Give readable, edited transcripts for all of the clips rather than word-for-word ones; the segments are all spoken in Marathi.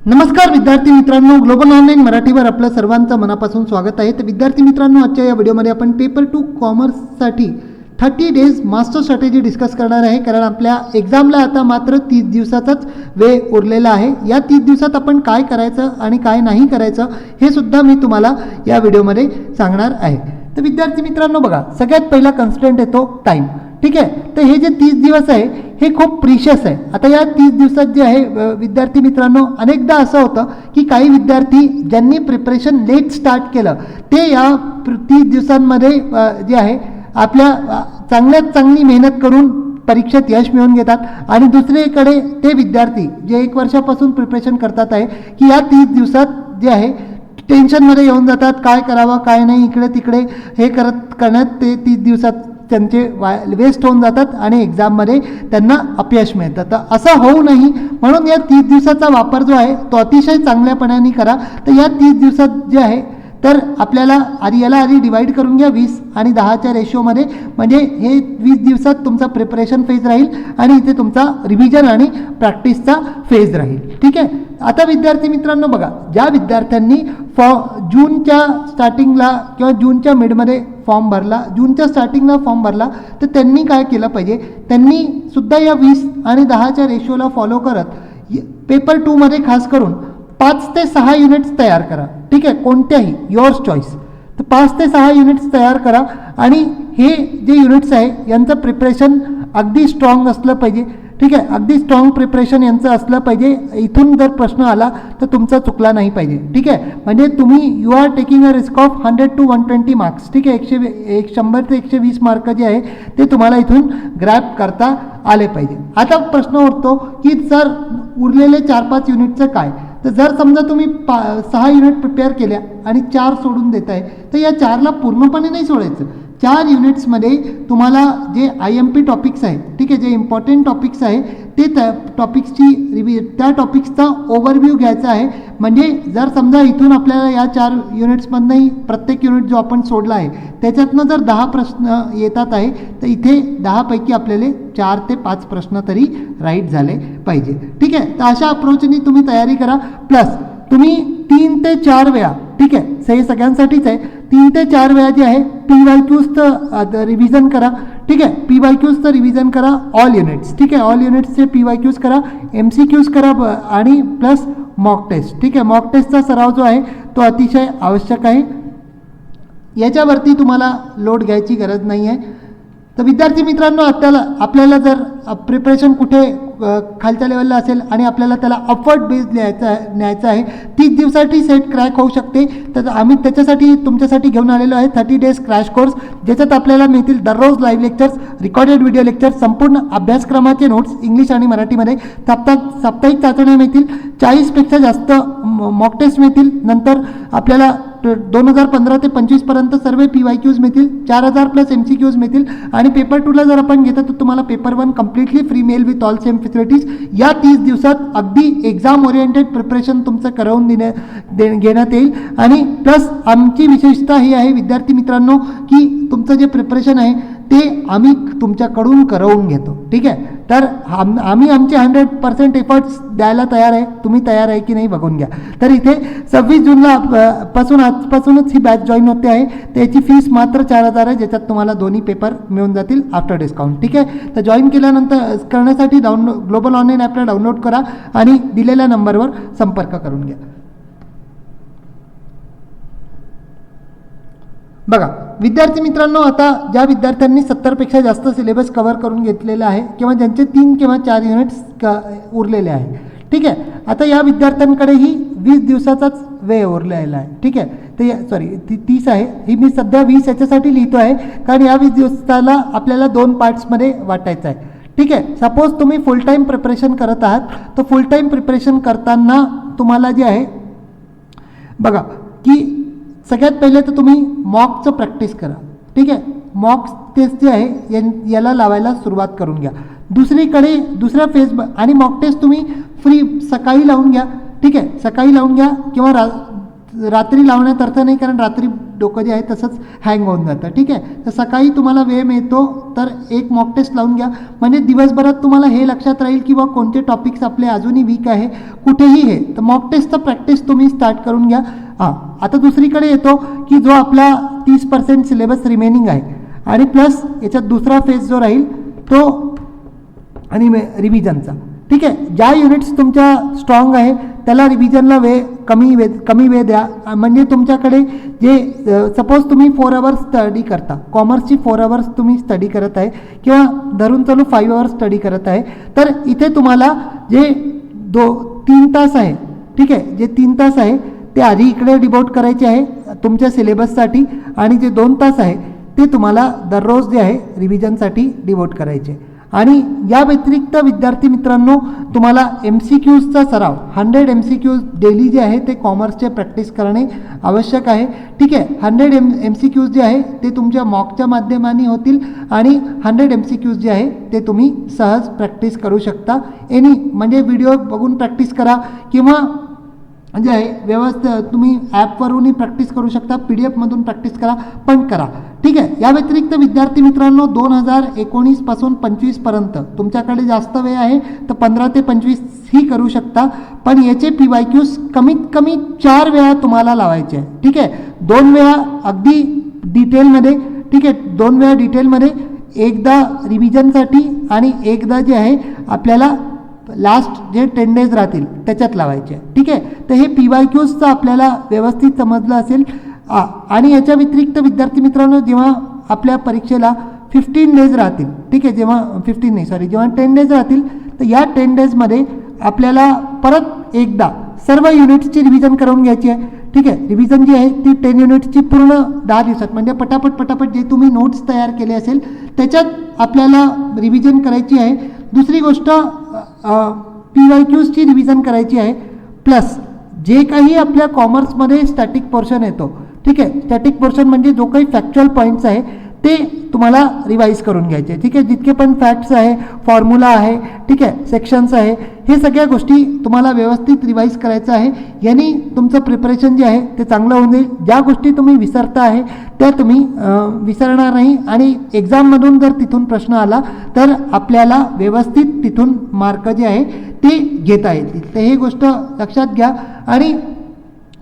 नमस्कार विद्यार्थी मित्रांनो, ग्लोबल ऑनलाईन मराठीवर आपलं सर्वांचं मनापासून स्वागत आहे. तर विद्यार्थी मित्रांनो, आजच्या या व्हिडिओमध्ये आपण पेपर 2 कॉमर्ससाठी 30 डेज मास्टर स्ट्रॅटेजी डिस्कस करणार आहे. कारण आपल्या एक्झामला आता मात्र 30 दिवसाचाच वेळ उरलेला आहे. या 30 दिवसात आपण काय करायचं आणि काय नाही करायचं हे सुद्धा मी तुम्हाला या व्हिडिओमध्ये सांगणार आहे. तर विद्यार्थी मित्रांनो बघा, सगळ्यात पहिला कन्स्ट्रेंट येतो टाईम. ठीक आहे, तर हे जे 30 दिवस आहे हे खूप प्रिशियस आहे. आता या 30 दिवसात जे आहे विद्यार्थी मित्रांनो, अनेकदा असं होतं की काही विद्यार्थी ज्यांनी प्रिपरेशन लेट स्टार्ट केलं ते या 30 दिवसांमध्ये जे आहे आपल्या चांगल्यात चांगली मेहनत करून परीक्षेत यश मिळवून घेतात. आणि दुसरीकडे ते विद्यार्थी जे 1 वर्षापासून प्रिपरेशन करतात आहे की या 30 दिवसात जे आहे टेन्शनमध्ये येऊन जातात, काय करावं काय नाही, इकडे तिकडे हे करण्यात ते 30 दिवसात त्यांचे वेस्ट होऊन जातात आणि एक्झाममध्ये त्यांना अपयश मिळतं. तर असं होऊ नये म्हणून या 30 दिवसाचा वापर जो आहे तो अतिशय चांगल्यापणाने करा. तर या 30 दिवसात जे आहे तर आपल्याला याला आधी डिवाईड करून घ्या 20 आणि 10च्या रेशोमध्ये. म्हणजे हे 20 दिवसात तुमचा प्रिपरेशन फेज राहील आणि इथे तुमचा रिव्हिजन आणि प्रॅक्टिसचा फेज राहील. ठीक आहे, आता विद्यार्थी मित्रांनो बघा, ज्या विद्यार्थ्यांनी जूनच्या स्टार्टिंगला किंवा जूनच्या मिडमध्ये फॉर्म भरला, जूनच्या स्टार्टिंगला फॉर्म भरला, तर त्यांनी काय केलं पाहिजे, त्यांनी सुद्धा या 20 आणि 10च्या रेशोला फॉलो करत पेपर 2मध्ये खास करून 5 ते 6 युनिट्स तयार करा. ठीक आहे, कोणत्याही युअर्स चॉईस. तर 5 ते 6 युनिट्स तयार करा आणि हे जे युनिट्स आहे यांचं प्रिपरेशन अगदी स्ट्रॉंग असलं पाहिजे. ठीक आहे, अगदी स्ट्रॉंग प्रिपरेशन यांचं असलं पाहिजे. इथून जर प्रश्न आला तर तुमचा चुकला नाही पाहिजे. ठीक आहे, म्हणजे तुम्ही you are taking a risk of 100 to 120 marks. ठीक आहे, 100 ते 120 मार्क जे आहे ते तुम्हाला इथून ग्रॅब करता आले पाहिजे. आता प्रश्न उरतो की सर उरलेले 4-5 युनिटचं काय. तर जर समजा तुम्ही 6 युनिट प्रिपेअर केल्या आणि 4 सोडून देत आहे, तर या 4ला पूर्णपणे नाही सोडायचं. 4 युनिट्समध्ये तुम्हाला जे IMP टॉपिक्स आहेत, ठीक आहे, जे इम्पॉर्टंट टॉपिक्स आहे ते त्या टॉपिक्सचा ओव्हरव्ह्यू घ्यायचा आहे. म्हणजे जर समजा इथून आपल्याला या 4 युनिट्समधनंही प्रत्येक युनिट जो आपण सोडला आहे त्याच्यातनं जर 10 प्रश्न येतात आहे, तर इथे 10 पैकी आपल्याला 4 ते 5 प्रश्न तरी राईट झाले पाहिजे. ठीक आहे, तर अशा अप्रोचनी तुम्ही तयारी करा. प्लस तुम्ही 3 ते 4 वेळा, ठीक आहे, हे सगळ्यांसाठीच आहे, 3 ते 4 वेळा जे आहे PYQचं रिव्हिजन करा. ठीक आहे, PYQचं रिव्हिजन करा ऑल युनिट्स. ठीक आहे, ऑल युनिट्सचे PYQs करा, MCQs करा आणि प्लस मॉक टेस्ट. ठीक आहे, मॉक टेस्टचा सराव जो आहे तो अतिशय आवश्यक आहे. याच्यावरती तुम्हाला लोड घ्यायची गरज नाही आहे. तर विद्यार्थी मित्रांनो, आपल्याला जर प्रिपरेशन कुठे खालच्या लेवलला असेल आणि आपल्याला त्याला अपवर्ड बेस न्यायचा आहे, 30 दिवसासाठी सेट क्रॅक होऊ शकते, तर आम्ही त्याच्यासाठी तुमच्यासाठी घेऊन आलेलो आहे 30 डेज क्रॅश कोर्स, ज्याच्यात आपल्याला मिळतील दररोज live lectures, recorded video lectures, संपूर्ण अभ्यासक्रमाचे नोट्स इंग्लिश आणि मराठीमध्ये, साप्ताहिक चाचण्या मिळतील, 40पेक्षा जास्त मॉक टेस्ट मिळतील. नंतर आपल्याला 2015 ते 25 पर्यंत सर्व PYQs मिळतील, 4000 प्लस MCQs मिळतील. आणि पेपर 2ला जर आपण घेतो तर तुम्हाला paper 1 completely free mail with all same facilities. या 30 दिवसात अगदी एक्झाम ओरिएंटेड प्रिपरेशन तुमचं करून घेण्यात येईल. आणि प्लस आमची विशेषता ही आहे विद्यार्थी मित्रांनो की तुमचं जे प्रिपरेशन आहे ते आम्ही तुमच्याकडून करवून घेतो. ठीक आहे, तर आम्ही आमचे 100% एफर्ट्स द्यायला तयार आहे. तुम्ही तयार आहे की नाही बघून घ्या. तर इथे 26 जूनला आजपासूनच ही बॅच जॉईन होते आहे. त्याची फीस मात्र 4000 आहे, ज्याच्यात तुम्हाला दोन्ही पेपर मिळून जातील आफ्टर डिस्काउंट. ठीक आहे, तर जॉईन करण्यासाठी ग्लोबल ऑनलाईन ॲपला डाउनलोड करा आणि दिलेल्या नंबरवर संपर्क करून घ्या. बघा विद्यार्थी मित्रांनो, आता ज्या विद्यार्थ्यांनी 70पेक्षा जास्त सिलेबस कव्हर करून घेतलेला आहे किंवा ज्यांचे 3 किंवा 4 युनिट्स उरलेले आहे, ठीक आहे, आता या विद्यार्थ्यांकडेही 20 दिवसाचाच वेळ उरलेला आहे. ठीक आहे, तर 30 आहे, ही मी सध्या 20 याच्यासाठी लिहितो आहे कारण या 20 दिवसाला आपल्याला 2 पार्ट्समध्ये वाटायचं आहे. ठीक आहे, सपोज तुम्ही फुल टाईम प्रिपरेशन करत आहात, तर फुल टाईम प्रिपरेशन करताना तुम्हाला जे आहे बघा की सगळ्यात पहिले तर तुम्ही मॉकचं प्रॅक्टिस करा. ठीक आहे, मॉक टेस्ट जे आहे याला लावायला सुरुवात करून घ्या. दुसरीकडे दुसऱ्या फेज आणि मॉक टेस्ट तुम्ही फ्री सकाळी लावून घ्या. ठीक आहे, सकाळी लावून घ्या किंवा रात्री लावण्यात अर्थ नाही, कारण रात्री डोकं जे आहे तसंच हँग होऊन जातं. ठीक आहे, तर सकाळी तुम्हाला वेळ मिळतो तर एक मॉक टेस्ट लावून घ्या, म्हणजे दिवसभरात तुम्हाला हे लक्षात राहील की बा कोणते टॉपिक्स आपले अजूनही वीक आहे कुठेही हे. तर मॉक टेस्टचं प्रॅक्टिस तुम्ही स्टार्ट करून घ्या. आता दुसरीकडे येतो की जो आपला 30% सिलेबस रिमेनिंग आहे आणि प्लस याच्यात दुसरा फेज जो राहील तो आणि रिव्हिजनचा. ठीक आहे, ज्या युनिट्स तुमच्या स्ट्रॉंग आहे त्याला रिव्हिजनला कमी वेळ द्या. म्हणजे तुमच्याकडे जे सपोज तुम्ही 4 आवर्स स्टडी करता, कॉमर्सची 4 आवर्स तुम्ही स्टडी करत आहे किंवा धरून चालू 5 आवर्स स्टडी करत आहे, तर इथे तुम्हाला जे 3 तास आहे, ठीक आहे, जे 3 तास आहे ते आधी इकडे डिवोट करायचे आहे तुमच्या सिलेबससाठी आणि जे 2 तास आहे ते तुम्हाला दररोज जे आहे रिव्हिजनसाठी डिवोट करायचे. आणि या व्यतिरिक्त विद्यार्थी मित्रांनो तुम्हाला MCQजचा सराव 100 MCQज डेली जे आहे ते कॉमर्सचे प्रॅक्टिस करणे आवश्यक आहे. ठीक आहे, 100 MCQज जे आहे ते तुमच्या मॉकच्या माध्यमाने होतील आणि 100 MCQज जे आहे ते तुम्ही सहज प्रॅक्टिस करू शकता. म्हणजे व्हिडिओ बघून प्रॅक्टिस करा किंवा जे आहे व्यवस्थित तुम्ही ॲपवरूनही प्रॅक्टिस करू शकता, PDF मधून प्रॅक्टिस करा, पण करा. ठीक आहे, या व्यतिरिक्त विद्यार्थी मित्रांनो 2019 पासून 25 पर्यंत तुमच्याकडे जास्त वेळ आहे तर 15 ते 25 ही करू शकता, पण याचे PYQs कमीत कमी 4 वेळा तुम्हाला लावायचे आहे. ठीक आहे, 2 वेळा अगदी डिटेलमध्ये, ठीक आहे, 2 वेळा डिटेलमध्ये, एकदा रिव्हिजनसाठी आणि एकदा जे आहे आपल्याला लास्ट जे 10 डेज राहतील त्याच्यात लावायचे. ठीक आहे, तर हे PYQsचं आपल्याला व्यवस्थित समजलं असेल. आणि याच्या व्यतिरिक्त विद्यार्थी मित्रांनो जेव्हा आपल्या परीक्षेला 15 डेज राहतील, ठीक आहे, जेव्हा 10 डेज राहतील तर या 10 डेजमध्ये आपल्याला परत एकदा सर्व युनिट्सची रिव्हिजन करून घ्यायची आहे. ठीक आहे, रिव्हिजन जी आहे ती 10 युनिट्सची पूर्ण 10 दिवसात, म्हणजे पटापट जे तुम्ही नोट्स तयार केले असेल त्याच्यात आपल्याला रिव्हिजन करायची आहे. दुसरी गोष्ट PYQsची रिव्हिजन करायची आहे. प्लस जे काही आपल्या कॉमर्समध्ये स्टॅटिक पोर्शन येतो, ठीक आहे, स्टॅटिक पोर्शन म्हणजे जो काही फॅक्च्युअल पॉईंट्स आहे ते तुम्हाला रिवाईज करून घ्यायचे. ठीक आहे, जितके पण फॅक्ट्स आहे, फॉर्म्युला आहे, ठीक आहे, सेक्शन्स आहे, हे सगळ्या गोष्टी तुम्हाला व्यवस्थित रिवाईज करायचं आहे. यांनी तुमचं प्रिपरेशन जे आहे ते चांगलं होऊन जाईल. ज्या गोष्टी तुम्ही विसरता आहे त्या तुम्ही विसरणार नाही आणि एक्झाममधून जर तिथून प्रश्न आला तर आपल्याला व्यवस्थित तिथून मार्क जे आहे ते घेता येतील. तर ही गोष्ट लक्षात घ्या. आणि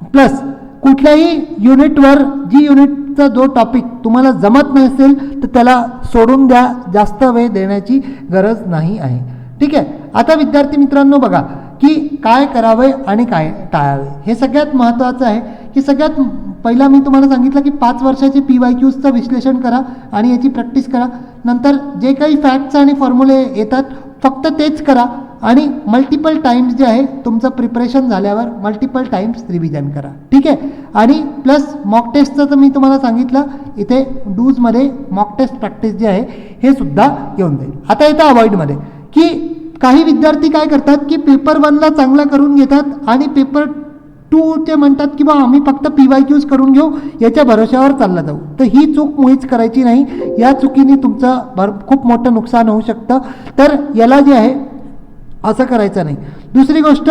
प्लस कुठल्याही युनिटवर जी युनिटचा जो टॉपिक तुम्हाला जमत नसेल तर त्याला सोडून द्या, जास्त वेळ देण्याची गरज नाही आहे. ठीक आहे, आता विद्यार्थी मित्रांनो बघा की काय करावे आणि काय टाळावे हे सगळ्यात महत्त्वाचं आहे. की सगळ्यात पहिला मी तुम्हाला सांगितलं की 5 वर्षाचे PYQsचं विश्लेषण करा आणि याची प्रॅक्टिस करा. नंतर जे काही फॅक्ट्स आणि फॉर्म्युले येतात फक्त तेच करा आणि मल्टिपल टाइम्स जे आहे तुमचं प्रिपरेशन झाल्यावर मल्टिपल टाइम्स रिव्हिजन करा. ठीक आहे, आणि प्लस मॉक टेस्टचं तर मी तुम्हाला सांगितलं इथे डूजमध्ये मॉक टेस्ट प्रॅक्टिस जे आहे हे सुद्धा येऊन जाईल. आता येतं अवॉइडमध्ये की काही विद्यार्थी काय करतात की पेपर 1ला चांगला करून घेतात आणि पेपर 2 म्हणतात की बा आम्ही फक्त PYQs करून घेऊ, याच्या भरोश्यावर चालला जाऊ. तर ही चूक मुळीच करायची नाही. या चुकीने तुमचं खूप मोठं नुकसान होऊ शकतं. तर याला जे आहे असं करायचं नाही. दुसरी गोष्ट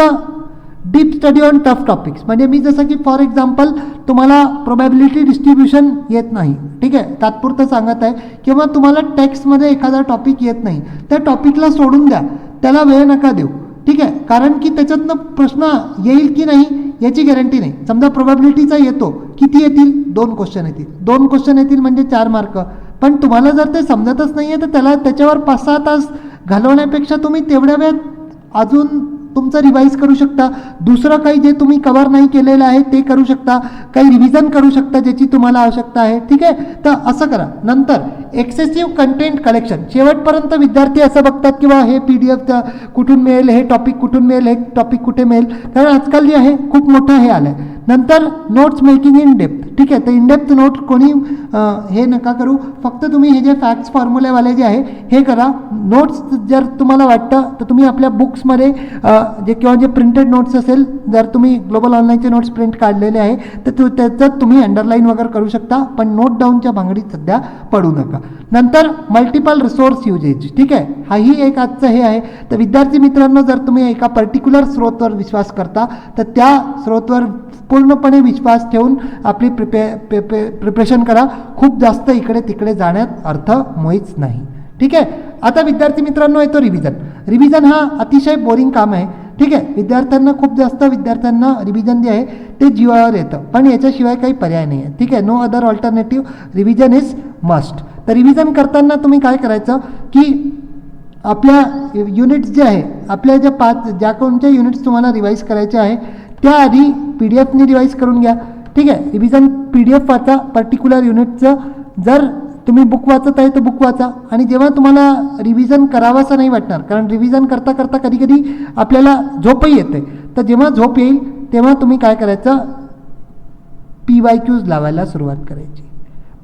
deep study on tough topics, म्हणजे मी जसं की फॉर एक्झाम्पल तुम्हाला प्रोबॅबिलिटी डिस्ट्रीब्युशन येत नाही, ठीक आहे, तात्पुरतं सांगत आहे, किंवा तुम्हाला टेक्स्टमध्ये एखादा टॉपिक येत नाही, त्या टॉपिकला सोडून द्या, त्याला वेळ नका देऊ. ठीक आहे, कारण की त्याच्यातनं प्रश्न येईल की नाही याची गॅरंटी नाही. समजा प्रोबॅबिलिटीचा येतो, किती येतील? 2 क्वेश्चन येतील. 2 क्वेश्चन येतील म्हणजे 4 मार्क. पण तुम्हाला जर ते समजतच नाही आहे तर त्याच्यावर 5-6 तास घालवण्यापेक्षा तुम्ही तेवढ्या वेळात अजून तुमचं रिवाईज करू शकता. दुसरं काही जे तुम्ही कव्हर नाही केलेलं आहे ते करू शकता, काही रिव्हिजन करू शकता ज्याची तुम्हाला आवश्यकता आहे. ठीक आहे, तर असं करा. नंतर एक्सेसिव्ह कंटेंट कलेक्शन, शेवटपर्यंत विद्यार्थी असं बघतात की बा हे PDF कुठून मिळेल, हे टॉपिक कुठून मिळेल, हे टॉपिक कुठे मिळेल, कारण आजकाल जे आहे खूप मोठं हे आलं आहे. नंतर नोट्स मेकिंग इन डेप्थ. ठीक आहे, तर इन डेप्थ नोट कोणी हे नका करू, फक्त तुम्ही हे जे फॅक्ट्स फॉर्म्युलेवाले जे आहे हे करा. नोट्स जर तुम्हाला वाटतं तर तुम्ही आपल्या बुक्समध्ये जे किंवा जे प्रिंटेड नोट्स असेल, जर तुम्ही ग्लोबल ऑनलाईनचे नोट्स प्रिंट काढलेले आहे तर त्याच्यात तुम्ही अंडरलाईन वगैरे करू शकता, पण नोट डाऊनच्या भांगडीत सध्या पडू नका. नंतर मल्टिपल रिसोर्स युजेज. ठीक आहे, हाही एक आजचं हे आहे. तर विद्यार्थी मित्रांनो, जर तुम्ही एका पर्टिक्युलर स्रोतवर विश्वास करता तर त्या स्रोतवर पूर्णपणे विश्वास ठेवून आपली प्रिपरेशन करा. खूप जास्त इकडे तिकडे जाण्यात अर्थ मुळीच नाही. ठीक आहे. आता विद्यार्थी मित्रांनो येतो रिव्हिजन हा अतिशय बोरिंग काम आहे. ठीक आहे. विद्यार्थ्यांना रिव्हिजन जे आहे ते जीवावर येतं, पण याच्याशिवाय काही पर्याय नाही आहे. ठीक आहे. No other alternative, revision is must. तर रिव्हिजन करताना तुम्ही काय करायचं की आपल्या युनिट्स जे आहे, आपल्या ज्या कोणत्या युनिट्स तुम्हाला रिवाईज करायचे आहे त्याआधी PDF रिवाईज करून घ्या. ठीक आहे. रिव्हिजन PDF वाचा पर्टिक्युलर युनिटचं. जर तुम्ही बुक वाचत आहे तर बुक वाचा. आणि जेव्हा तुम्हाला रिव्हिजन करावंसं नाही वाटणार, कारण रिव्हिजन करता करता कधी कधी आपल्याला झोपही येते, तर जेव्हा झोप येईल तेव्हा तुम्ही काय करायचं, PYQs लावायला सुरुवात करायची.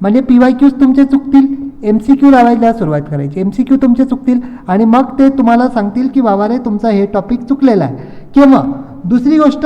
म्हणजे PYQs तुमचे चुकतील, MCQ लावायला सुरुवात करायची. MCQ तुमचे चुकतील आणि मग ते तुम्हाला सांगतील की बाबा रे तुमचा हे टॉपिक चुकलेला आहे. किंवा दुसरी गोष्ट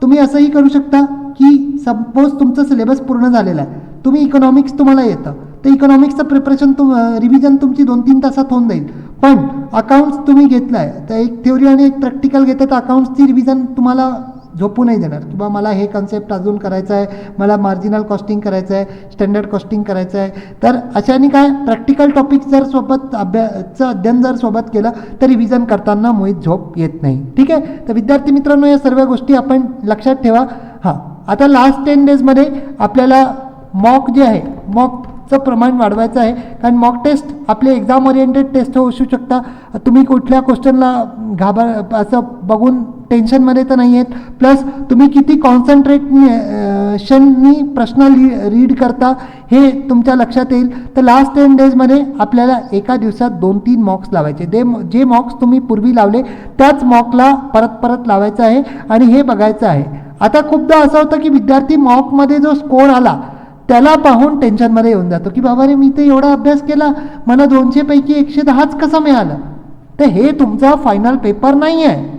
तुम्ही असंही करू शकता की सपोज तुमचं सिलेबस पूर्ण झालेला आहे, तुम्ही इकॉनॉमिक्स तुम्हाला येतं, तर इकॉनॉमिक्सचं प्रिपरेशन रिव्हिजन तुमची 2-3 तासात होऊन जाईल. पण अकाउंट्स तुम्ही घेतलं आहे तर एक थ्योरी आणि एक प्रॅक्टिकल घेतं, तर अकाउंट्सची रिव्हिजन तुम्हाला झोपू नाही देणार की बा मला हे कन्सेप्ट अजून करायचं आहे, मला मार्जिनल कॉस्टिंग करायचं आहे, स्टँडर्ड कॉस्टिंग करायचं आहे. तर अशाने काय प्रॅक्टिकल टॉपिक्स जर सोबत अध्ययन जर सोबत केलं तर रिव्हिजन करताना मुळीच झोप येत नाही. ठीक आहे. तर विद्यार्थी मित्रांनो या सर्व गोष्टी आपण लक्षात ठेवा. हां, आता लास्ट 10 डेजमध्ये आपल्याला मॉक जे आहे मॉकचं प्रमाण वाढवायचं आहे, कारण मॉक टेस्ट आपले एक्झाम ओरिएंटेड टेस्ट होऊ शकता. तुम्ही कुठल्या क्वेश्चनला असं बघून टेन्शनमध्ये तर नाही आहेत, प्लस तुम्ही किती कॉन्सन्ट्रेशननी प्रश्न रीड करता हे तुमच्या लक्षात येईल. तर लास्ट 10 डेजमध्ये आपल्याला एका दिवसात 2-3 मॉक्स लावायचे. जे मॉक्स तुम्ही पूर्वी लावले त्याच मॉकला परत लावायचं आहे आणि हे बघायचं आहे. आता खूपदा असं होतं की विद्यार्थी मॉकमध्ये जो स्कोर आला त्याला पाहून टेन्शनमध्ये येऊन जातो की बाबा रे मी तर एवढा अभ्यास केला, मला 200 पैकी 110च कसं मिळालं. तर हे तुमचा फायनल पेपर नाही आहे.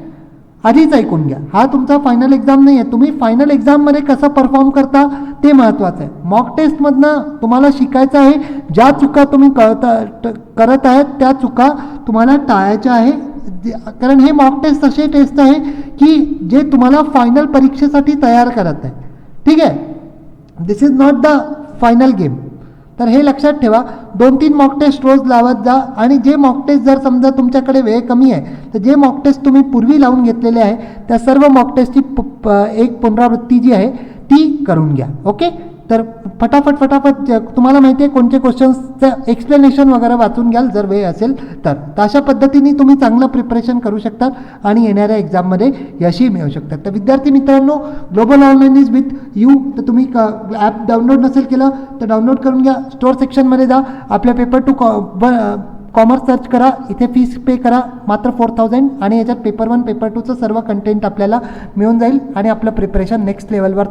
आधीच ऐकून घ्या, हा तुमचा फायनल एक्झाम नाही आहे. तुम्ही फायनल एक्झाममध्ये कसं परफॉर्म करता ते महत्त्वाचं आहे. मॉक टेस्टमधनं तुम्हाला शिकायचं आहे, ज्या चुका तुम्ही करत आहेत त्या चुका तुम्हाला टाळायच्या आहे. कारण हे मॉक टेस्ट असे टेस्ट आहे की जे तुम्हाला फायनल परीक्षेसाठी तयार करत आहे. ठीक आहे. This is not the final game. तर हे लक्षात ठेवा. 2-3 मॉक टेस्ट रोज लावत जा. आणि जे मॉक टेस्ट जर समजा तुमच्याकडे वेळ कमी आहे तर जे मॉक टेस्ट तुम्ही पूर्वी लावून घेतलेले आहे त्या सर्व मॉक टेस्टची एक पुनरावृत्ती जी आहे ती करून घ्या. ओके. तर फटाफट तुम्हाला माहिती आहे कोणते क्वेश्चन्सचं एक्सप्लेनेशन वगैरे वाचून घ्याल जर वेळ असेल तर. अशा पद्धतीने तुम्ही चांगलं प्रिपरेशन करू शकता आणि येणाऱ्या एक्झाममध्ये यशही मिळवू शकतात. तर विद्यार्थी मित्रांनो, global online is with you. तर तुम्ही ॲप डाउनलोड नसेल केलं तर डाउनलोड करून घ्या. स्टोअर सेक्शनमध्ये जा, आपल्या पेपर टू कॉमर्स सर्च करा, इथे फीस पे करा मात्र 4000 आणि याच्यात पेपर 1 पेपर 2चं सर्व कंटेंट आपल्याला मिळून जाईल आणि आपलं प्रिपरेशन नेक्स्ट लेवलवर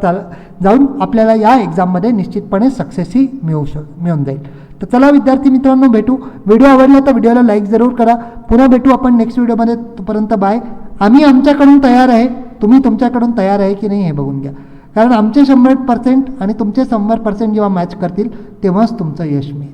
जाऊन आपल्याला या एक्झाममध्ये निश्चितपणे सक्सेसही मिळून जाईल. तर चला विद्यार्थी मित्रांनो भेटू. व्हिडिओ आवडला तर व्हिडिओला लाईक जरूर करा. पुन्हा भेटू आपण नेक्स्ट व्हिडिओमध्ये. तोपर्यंत बाय. आम्ही आमच्याकडून तयार आहे, तुम्ही तुमच्याकडून तयार आहे की नाही हे बघून घ्या. कारण आमचे 100% आणि तुमचे 100% जेव्हा मॅच करतील तेव्हाच तुमचं यश मिळेल.